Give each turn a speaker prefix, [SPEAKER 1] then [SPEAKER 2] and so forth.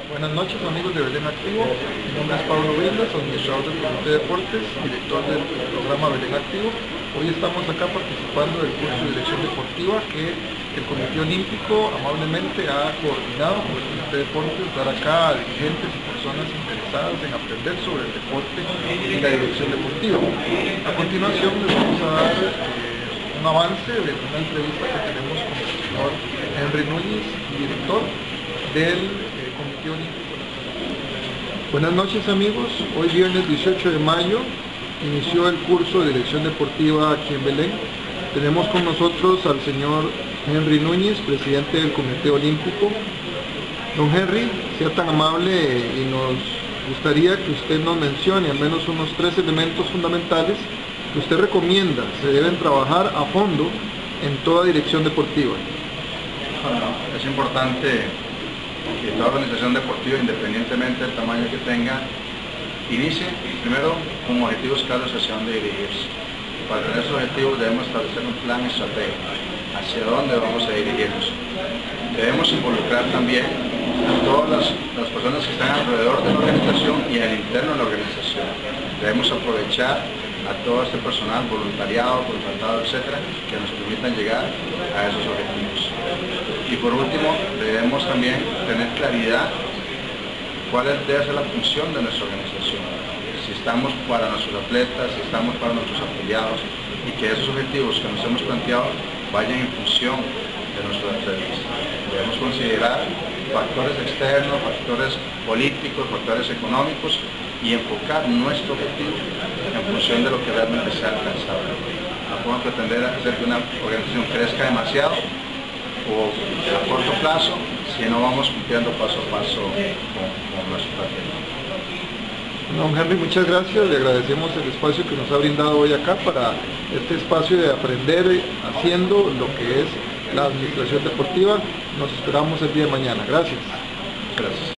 [SPEAKER 1] Buenas noches amigos de Belén Activo, mi nombre es Pablo Villas, administrador del Comité de Deportes, director del programa Belén Activo. Hoy estamos acá participando del curso de Dirección Deportiva que el Comité Olímpico amablemente ha coordinado con el Comité de Deportes, dar acá a dirigentes y personas interesadas en aprender sobre el deporte y la dirección deportiva. A continuación les vamos a dar un avance de una entrevista que tenemos con el señor Henry Núñez, director del Comité Olímpico Nacional. Buenas noches amigos, hoy viernes 18 de mayo inició el curso de Dirección Deportiva aquí en Belén. Tenemos con nosotros al señor Henry Núñez, presidente del Comité Olímpico. Don Henry, sea tan amable y nos gustaría que usted nos mencione al menos unos 3 elementos fundamentales que usted recomienda se deben trabajar a fondo en toda dirección deportiva.
[SPEAKER 2] Bueno, es importante que toda organización deportiva, independientemente del tamaño que tenga, inicie primero con objetivos claros hacia dónde dirigirse. Para tener esos objetivos debemos establecer un plan estratégico hacia dónde vamos a dirigirnos. Debemos involucrar también a todas las personas que están alrededor de la organización y al interno de la organización. Debemos aprovechar a todo este personal, voluntariado, contratado, etcétera, que nos permitan llegar a esos objetivos. Y por último, debemos también tener claridad cuál debe ser la función de nuestra organización. Si estamos para nuestros atletas, si estamos para nuestros afiliados, y que esos objetivos que nos hemos planteado vayan en función de nuestros atletas. Debemos considerar factores externos, factores políticos, factores económicos y enfocar nuestro objetivo en función de lo que realmente se ha alcanzado. No podemos pretender hacer que una organización crezca demasiado o a corto plazo si no vamos cumpliendo paso a paso con nuestro proyecto.
[SPEAKER 1] Don Henry, muchas gracias, le agradecemos el espacio que nos ha brindado hoy acá para este espacio de aprender haciendo lo que es la administración deportiva. Nos esperamos el día de mañana. Gracias.
[SPEAKER 2] Gracias.